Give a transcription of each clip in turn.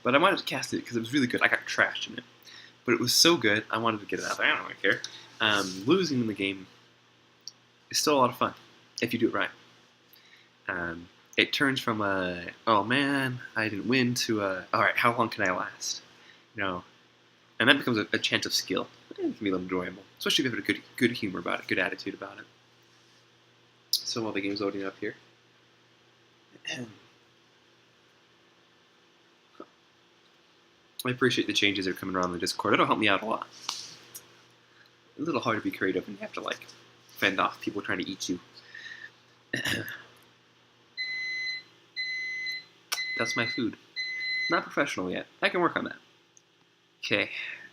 But I wanted to cast it because it was really good. I got trashed in it. But it was so good, I wanted to get it out there. I don't really care. Losing in the game is still a lot of fun if you do it right. It turns from a, oh man, I didn't win, to a, all right, how long can I last? You know, and that becomes a chance of skill. It can be a little enjoyable, especially if you have a good humor about it, good attitude about it. So while the game's loading up here, I appreciate the changes that are coming around the Discord. It'll help me out a lot. A little hard to be creative when you have to like fend off people trying to eat you. That's my food. Not professional yet. I can work on that. Okay,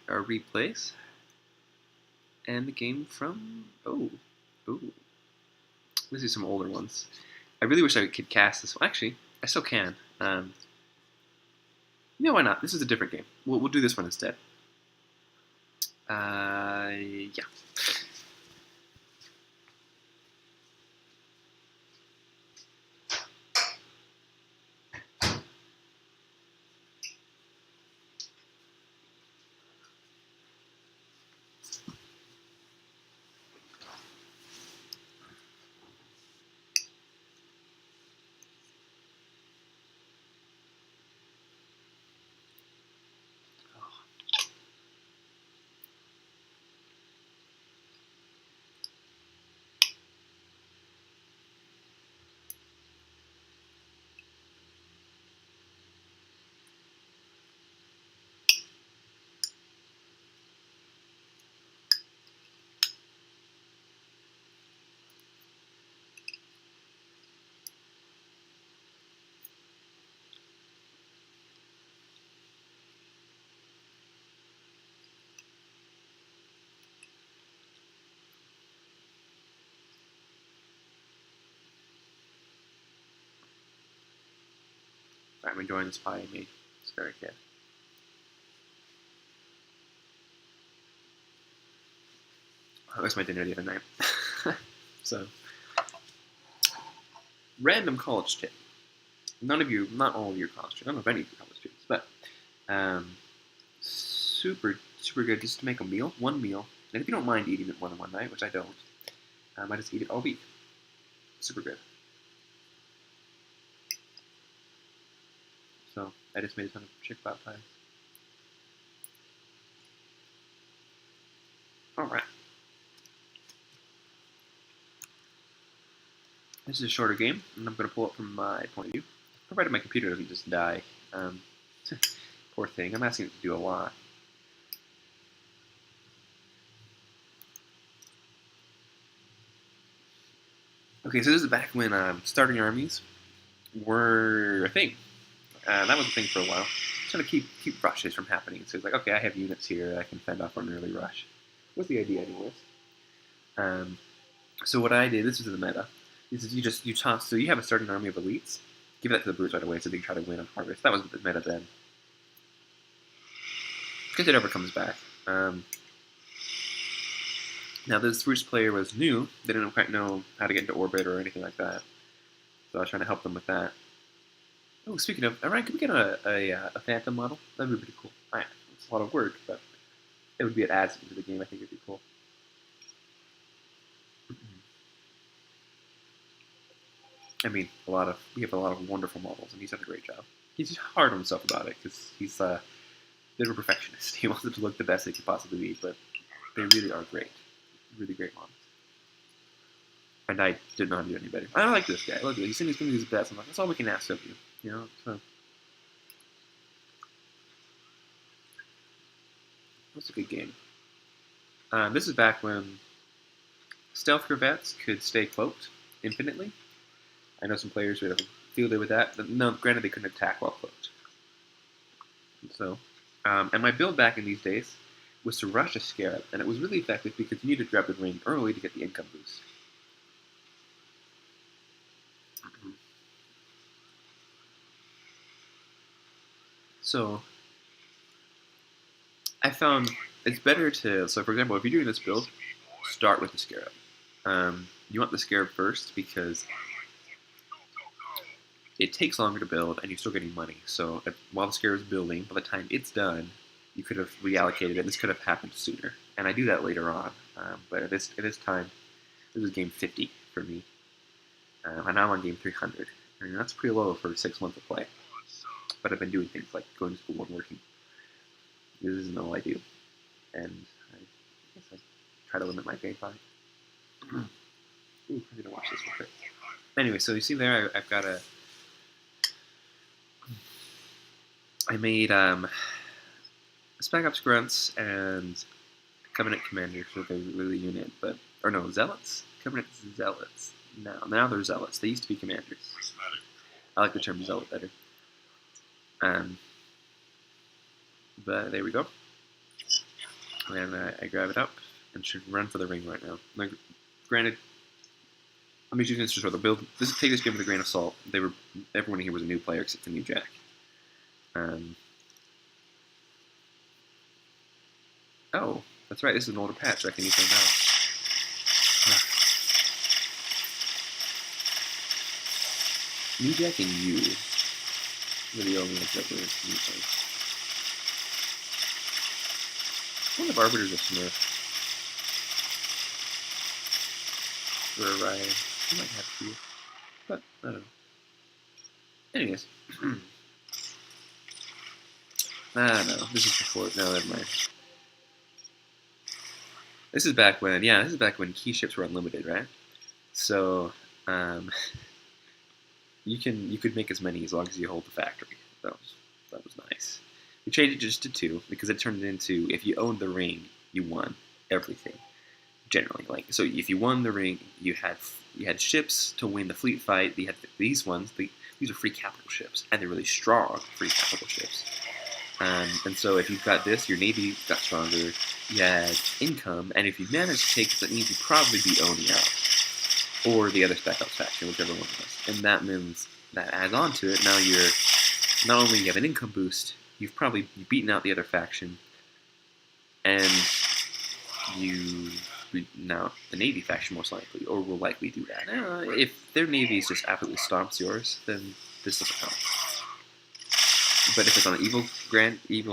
our replays. And the game from... Oh. Let's do some older ones. I really wish I could cast this one. Actually, I still can. No, why not? This is a different game. We'll do this one instead. Yeah. I'm enjoying this pie I made. It's very good. That was my dinner the other night. So, random college tip. Not all of your college tips. I don't know if any of your college tips, but super good just to make a meal, one meal. And if you don't mind eating it more than one night, which I don't, I just eat it all week. Super good. So I just made a ton of chick pot pies. Alright. This is a shorter game, and I'm going to pull it from my point of view. Provided my computer doesn't just die. Poor thing. I'm asking it to do a lot. Okay, so this is back when starting armies were a thing. That was a thing for a while. Just trying to keep rushes from happening. So it's like, okay, I have units here. I can fend off an early rush. What's the idea, anyways? So what I did, this is the meta. This is you toss. So you have a starting army of elites. Give that to the brutes right away, so they can try to win on harvest. That was the meta then. If it ever comes back. Now this first player was new. They didn't quite know how to get into orbit or anything like that. So I was trying to help them with that. Oh, speaking of, Ryan, could we get a Phantom model? That'd be pretty cool. It's a lot of work, but it would be an add to the game. I think it'd be cool. I mean, we have a lot of wonderful models, and he's done a great job. He's just hard on himself about it because he's a bit of a perfectionist. He wants it to look the best they could possibly be, but they really are great, really great models. And I did not do any better. I like this guy. Look at it. He's saying he's going to do his best. I'm like, that's all we can ask of you. You know, so that's a good game. This is back when stealth corvettes could stay cloaked infinitely. I know some players would have field day with that, but no, granted they couldn't attack while cloaked. So, and my build back in these days was to rush a Scarab, and it was really effective because you need to grab the ring early to get the income boost. So, I found it's better to, so for example, if you're doing this build, start with the Scarab. You want the Scarab first because it takes longer to build, and you're still getting money. So while the Scarab is building, by the time it's done, you could have reallocated it. This could have happened sooner, and I do that later on. But at this time, this is game 50 for me, and now I'm on game 300. And that's pretty low for 6 months of play. But I've been doing things like going to school and working. This isn't all I do, and I guess I try to limit my game time. Ooh, I'm gonna watch this real quick. Anyway, so you see there, I've got I made Spec Ops Grunts and Covenant Commanders for the unit, or no, Zealots? Covenant Zealots. Now they're Zealots. They used to be Commanders. I like the term Zealot better. But there we go. And I grab it up and should run for the ring right now. Like, granted, I'm using this for the build. Take this game with a grain of salt. Everyone here was a new player except for New Jack. Oh, that's right. This is an older patch. So I can use them now. New Jack and you were the only ones that were new players. One of the Arbiters of Smurf. Or Ryan. I might have to. But, I don't know. Anyways. I don't know. This is before. No, never mind. This is back when key ships were unlimited, right? So, you could make as many as long as you hold the factory. That was nice. We changed it just to 2 because it turned it into, if you owned the ring, you won everything. Generally, so if you won the ring, you had ships to win the fleet fight. You had these ones. These are free capital ships, and they're really strong free capital ships. And so if you've got this, your navy got stronger. You had income, and if you managed to take it, that means you'd probably be owning out, or the other Spec Ops faction, whichever one it was. And that means that adds on to it. Now you're not only you have an income boost, you've beaten out the other faction, and now the Navy faction most likely, or will likely do that. If their Navy just absolutely stomps yours, then this doesn't help. But if it's on an equal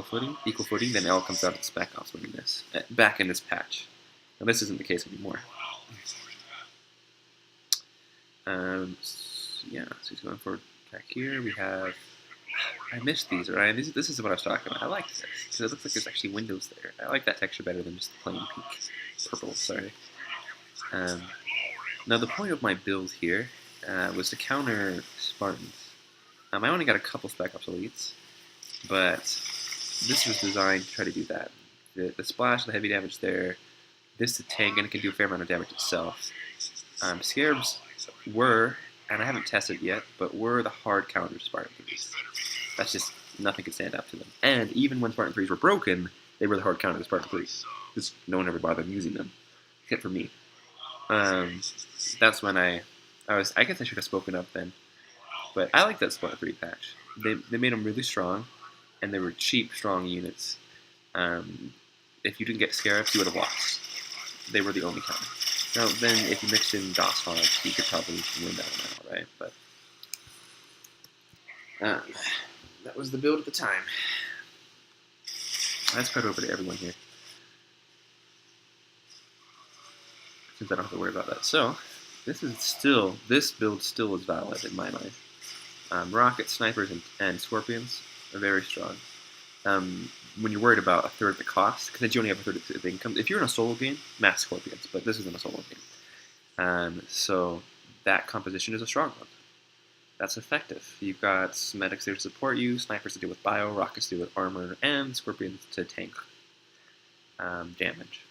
footing, then it all comes out of the Spec Ops winning this. Back in this patch. Now this isn't the case anymore. Yeah, so he's going for back here. We have. I missed these, right? This is what I was talking about. I like this because it looks like there's actually windows there. I like that texture better than just the plain pink purple. Sorry. Now the point of my build here was to counter Spartans. I only got a couple Spec Ops elites, but this was designed to try to do that. The splash, the heavy damage there. This the tank, and it can do a fair amount of damage itself. Scarabs were, and I haven't tested yet, but were the hard counter Spartan 3s. That's just, nothing could stand up to them. And even when Spartan 3s were broken, they were the hard counter to Spartan 3s. Just no one ever bothered using them, except for me. That's when I guess I should have spoken up then. But I like that Spartan 3 patch. They made them really strong, and they were cheap, strong units. If you didn't get Scarabs, you would have lost. They were the only counter. Now, then, if you mixed in DOS hogs, you could probably win that one out, right? But that was the build at the time. Let's spread over to everyone here, since I don't have to worry about that. So, this build still is valid in my mind. Rockets, snipers, and scorpions are very strong. When you're worried about a third of the cost, because you only have a third of the income. If you're in a solo game, mass scorpions, but this isn't a solo game. So that composition is a strong one. That's effective. You've got medics there to support you, snipers to deal with bio, rockets to deal with armor, and scorpions to tank damage.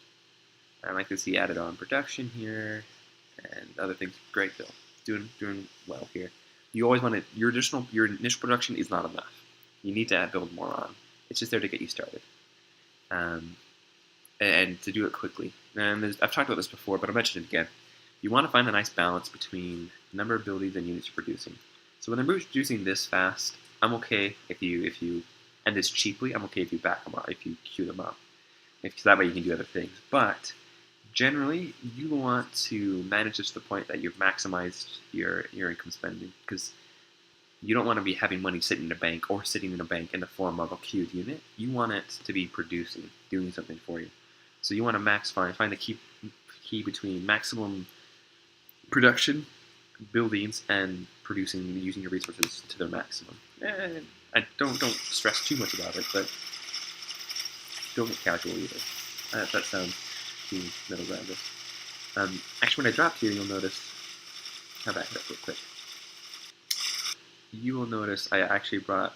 I like to see added on production here, and other things. Great build. Doing well here. You always want to, your initial production is not enough. You need to build more on. It's just there to get you started. And to do it quickly. And I've talked about this before, but I'll mention it again. You want to find a nice balance between the number of abilities and units you're producing. So when they're producing this fast, I'm okay if you and this cheaply, I'm okay if you back them up, if you queue them up. Because that way you can do other things. But generally, you want to manage this to the point that you've maximized your income spending. Because You don't want to be having money sitting in a bank or sitting in a bank in the form of a queued unit. You want it to be producing, doing something for you. So you want to find the key between maximum production, buildings, and producing, using your resources to their maximum. And I don't stress too much about it, but don't get casual either. That sounds too middle grounded. Actually, when I drop here, you'll notice. I'll back it up real quick. You will notice I actually brought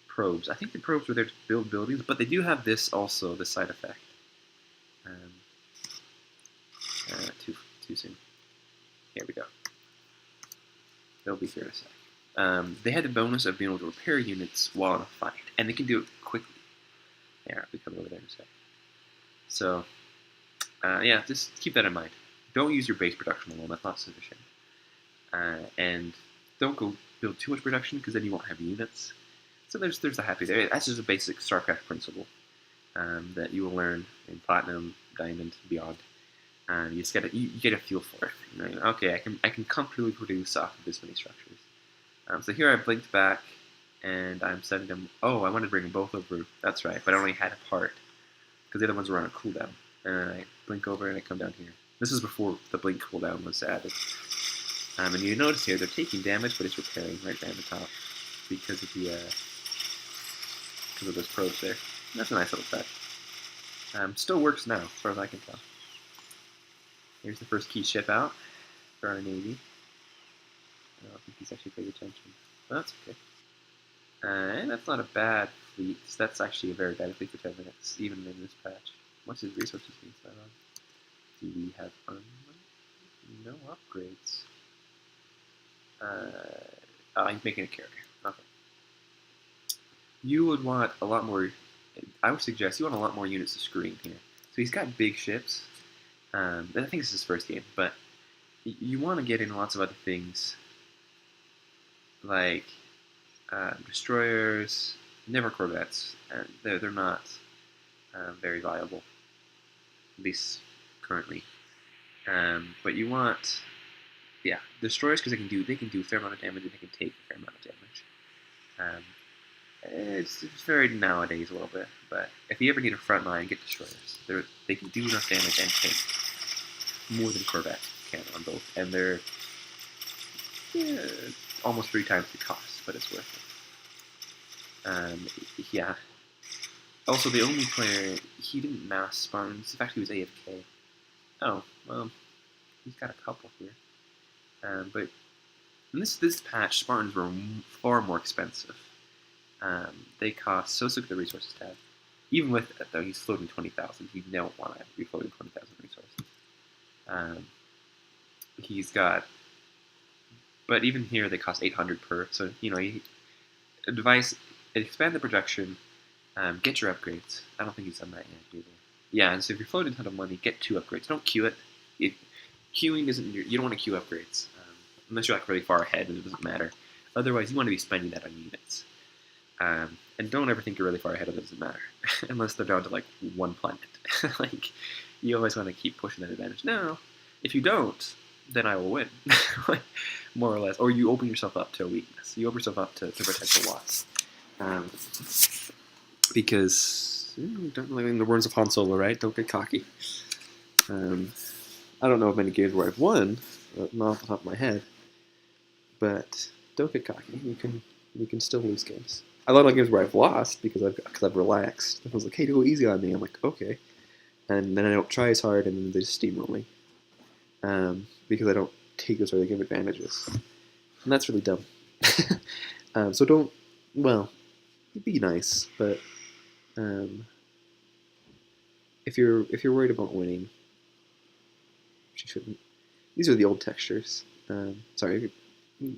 probes. I think the probes were there to build buildings, but they do have this also, this side effect. Too soon. Here we go. They'll be here in a sec. They had the bonus of being able to repair units while in a fight, and they can do it quickly. Yeah, we come over there in a sec. So, yeah, just keep that in mind. Don't use your base production alone, that's not sufficient. And don't go build too much production, because then you won't have units. So there's the happy there. That's just a basic Starcraft principle that you will learn in Platinum, Diamond, beyond. You just you get a feel for it. You know, okay, I can comfortably produce off of this many structures. So here I blinked back, and I'm sending them. Oh, I wanted to bring them both over. That's right, but I only had a part because the other ones were on a cooldown. And I blink over and I come down here. This is before the blink cooldown was added. And you notice here they're taking damage, but it's repairing right down the top because of those probes there. That's a nice little touch. Still works now, as far as I can tell. Here's the first key ship out for our Navy. I don't think he's actually paid attention. But that's okay. And that's not a bad fleet. That's actually a very bad fleet for 10 minutes, even in this patch. What's his resources being spent on? Do we have no upgrades? He's making a carrier. Okay. You would want a lot more. I would suggest you want a lot more units to screen here. So he's got big ships. I think this is his first game, but you want to get in lots of other things like destroyers, never corvettes, and they're not very viable, at least currently. But you want, destroyers because they can do a fair amount of damage and they can take a fair amount of damage. It's varied nowadays a little bit, but if you ever need a front line, get destroyers. They can do enough damage and take more than corvettes can on both, and they're almost 3 times the cost, but it's worth it. Yeah. Also, the only player, he didn't mass Spartans. In fact, he was AFK. Oh, well, he's got a couple here. But in this patch, Spartans were far more expensive. They cost, so let's look at the resources tab. Even with it, though, he's floating 20,000. You don't want to be floating 20,000 resources. He's got, but even here they cost 800 per. So expand the production, get your upgrades. I don't think he's done that yet either. Yeah, and so if you're floating a ton of money, get 2 upgrades. Don't queue it. Queuing isn't you don't want to queue upgrades unless you're like really far ahead and it doesn't matter. Otherwise, you want to be spending that on units. And don't ever think you're really far ahead of it doesn't matter unless they're down to like 1 planet. Like you always want to keep pushing that advantage. No, if you don't, then I will win, more or less. Or you open yourself up to a weakness. You open yourself up to potential loss. Because in the words of Han Solo, right? Don't get cocky. I don't know of many games where I've won, not off the top of my head. But don't get cocky. You can still lose games. A lot of games where I've lost because I've relaxed. I was like, hey, go easy on me. I'm like, okay. And then I don't try as hard, and then they just steamroll me. Because I don't take those really good advantages. And that's really dumb. So don't, be nice, but if you're worried about winning, which you shouldn't. These are the old textures. Sorry,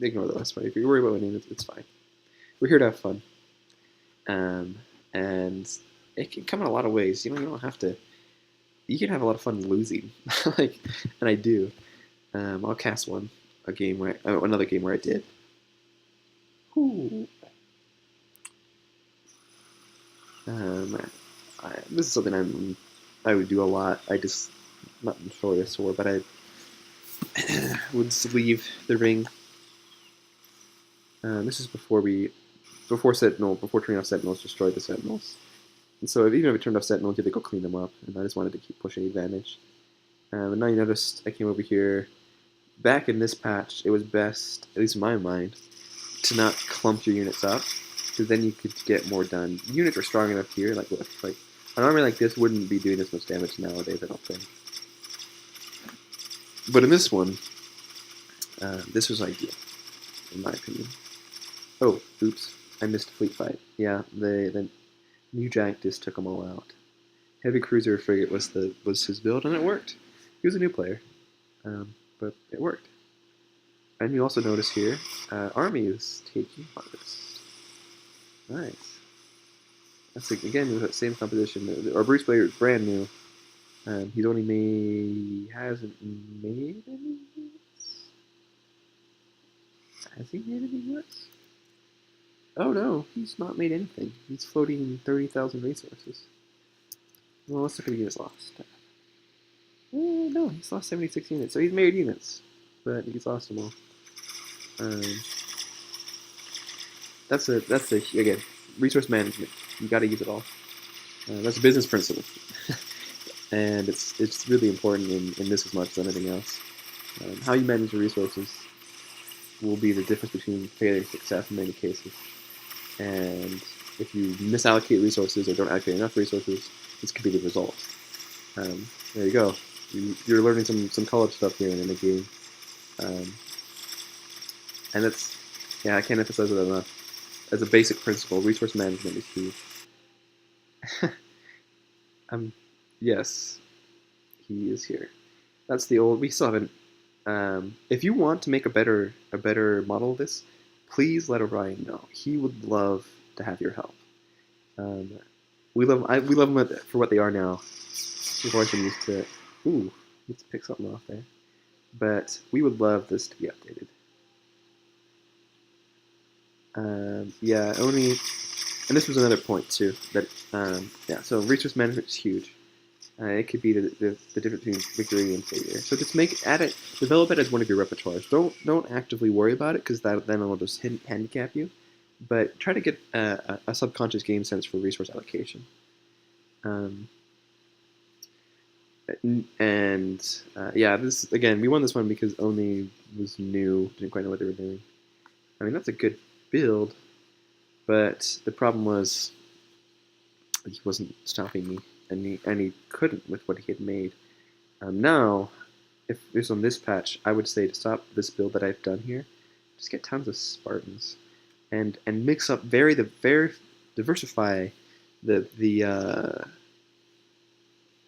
ignore the last one. If you're worried about winning, it's fine. We're here to have fun. And it can come in a lot of ways. You don't have to. You can have a lot of fun losing, and I do. I'll cast another game where I did. Ooh. This is something I would do a lot. I just not sure this for, but I would sleeve the ring. This is before turning off Sentinels, destroyed the Sentinels. And so even if we turned off Sentinels, you had to go clean them up, and I just wanted to keep pushing advantage. And now you noticed I came over here. Back in this patch, it was best, at least in my mind, to not clump your units up, because then you could get more done. Units are strong enough here, like an army like this wouldn't be doing this much damage nowadays, I don't think. But in this one, this was ideal, in my opinion. Oh, oops, I missed a fleet fight. Yeah, the new Jack just took them all out. Heavy cruiser frigate was his build, and it worked. He was a new player, but it worked. And you also notice here, army is taking harvest. Nice. That's again with that same composition. Our Bruce player is brand new. He's only hasn't made any units. Has he made any units? Oh no, he's not made anything. He's floating 30,000 resources. Well, let's look at the units lost. No, he's lost 76 units. So he's made units, but he's lost them all. That's again, resource management. You got to use it all. That's a business principle, and it's really important in this as much as anything else. How you manage your resources will be the difference between failure and success in many cases. And if you misallocate resources or don't allocate enough resources, this could be the result. There you go. You're learning some college stuff here in the game. And that's, yeah, I can't emphasize it enough. As a basic principle, resource management is huge. Yes, he is here. That's the old. We still haven't. If you want to make a better model of this, please let Orion know. He would love to have your help. We love them for what they are now. We've always been used to it. Ooh, let's pick something off there. But we would love this to be updated. Yeah, only, and this was another point too. That yeah, so resource management is huge. It could be the difference between victory and failure. So just develop it as one of your repertoires. Don't actively worry about it because then it'll just handicap you. But try to get a subconscious game sense for resource allocation. Yeah, this again, we won this one because Oni was new, didn't quite know what they were doing. I mean, that's a good build, but the problem was he wasn't stopping me, and he couldn't with what he had made. Now, if it was on this patch, I would say to stop this build that I've done here, just get tons of Spartans, and mix up diversify the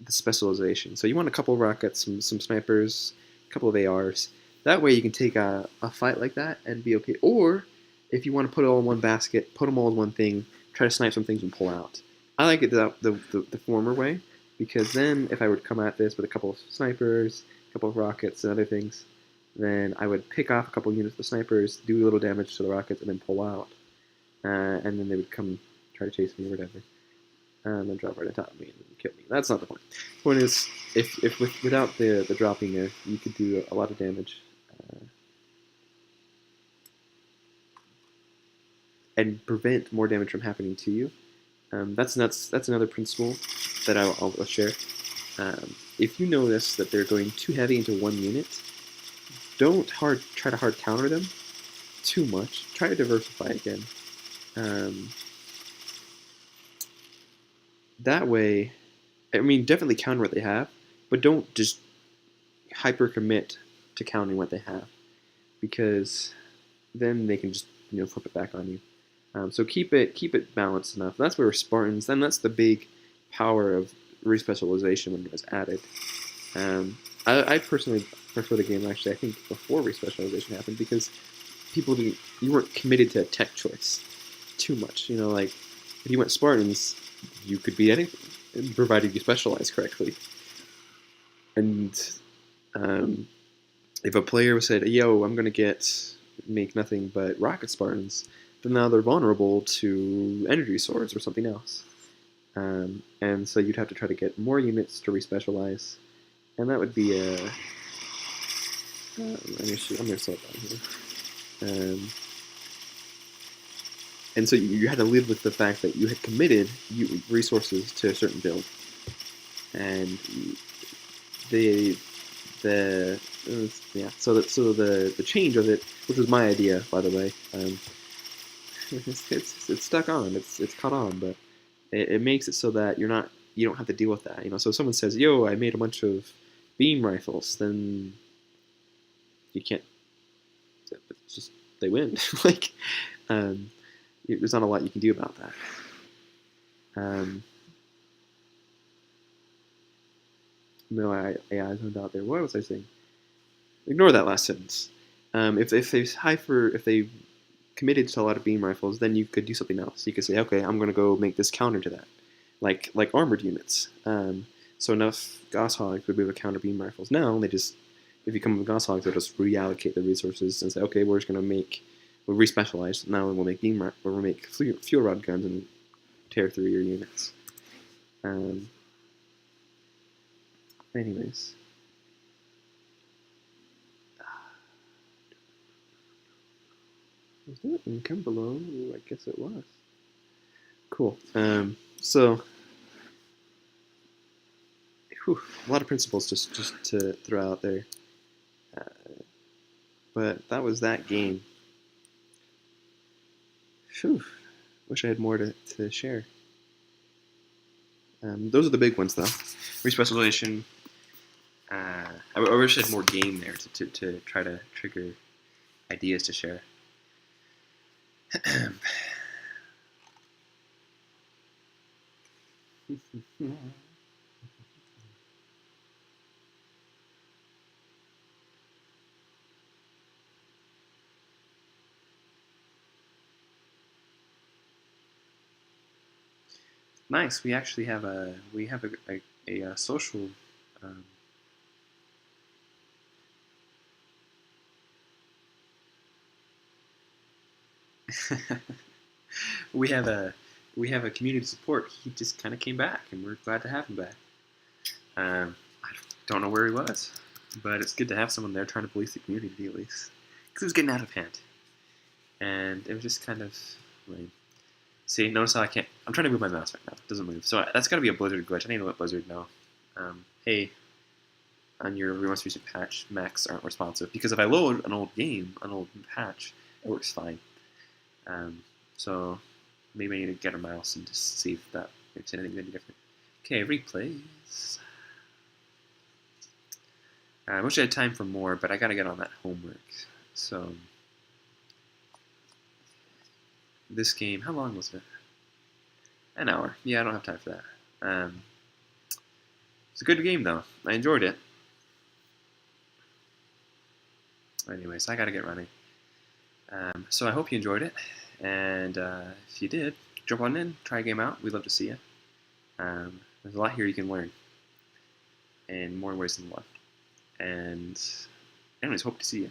specialization. So you want a couple of rockets, some snipers, a couple of ARs. That way you can take a fight like that and be okay. Or if you want to put it all in one basket, put them all in one thing, try to snipe some things and pull out. I like it the former way, because then if I were to come at this with a couple of snipers, a couple of rockets and other things, then I would pick off a couple of units of snipers, do a little damage to the rockets, and then pull out. And then they would come try to chase me or whatever. And then drop right on top of me and kill me. That's not the point. The point is, if without the dropping there, you could do a lot of damage. And prevent more damage from happening to you. That's another principle that I'll share. If you notice that they're going too heavy into one unit, don't try to hard counter them too much. Try to diversify again. That way, I mean, definitely counter what they have, but don't just hyper commit to countering what they have, because then they can just flip it back on you. So keep it balanced enough. That's where Spartans. Then that's the big power of respecialization when it was added. I personally prefer the game actually. I think before respecialization happened, because you weren't committed to a tech choice too much. Like if you went Spartans, you could beat anything, provided you specialize correctly. And if a player said, "Yo, I'm gonna make nothing but rocket Spartans," then now they're vulnerable to energy swords or something else. And so you'd have to try to get more units to respecialize, and that would be a. I'm gonna slow down here. And so you had to live with the fact that you had committed resources to a certain build, and the yeah. So the change of it, which was my idea, by the way, it's stuck on. It's caught on, but it makes it so that you don't have to deal with that. So if someone says, "Yo, I made a bunch of beam rifles," then you can't. It's just they win. Like, um, there's not a lot you can do about that. No, I zoned out there. What was I saying? Ignore that last sentence. If they committed to a lot of beam rifles, then you could do something else. You could say, okay, I'm going to go make this counter to that, like armored units. So enough Gosshogs would be able to counter beam rifles. Now they just, if you come with Gosshogs, they'll just reallocate the resources and say, okay, we're just going to we'll respecialize. Now we'll make fuel rod guns and tear through your units. Anyways. Was that income below? Ooh, I guess it was. Cool. So, a lot of principles just to throw out there. But that was that game. Whew. Wish I had more to share. Those are the big ones, though. Respecialization. I wish I had more game there to try to trigger ideas to share. Nice. We actually have a social. we have a community support. He just kind of came back, and we're glad to have him back. I don't know where he was, but it's good to have someone there trying to police the community at least, because it was getting out of hand, and it was just kind of lame. See, notice how I'm trying to move my mouse right now. It doesn't move. So that's got to be a Blizzard glitch. I need to let Blizzard know. Hey, on your most recent patch, Macs aren't responsive. Because if I load an old patch, it works fine. So maybe I need to get a mouse and just see if that makes anything any different. Okay, replays. I wish I had time for more, but I got to get on that homework. So this game, how long was it? An hour. Yeah, I don't have time for that. It's a good game, though. I enjoyed it. Anyways, I gotta get running. So I hope you enjoyed it, and if you did, jump on in, try a game out. We'd love to see you. There's a lot here you can learn, in more ways than one. And anyways, hope to see you.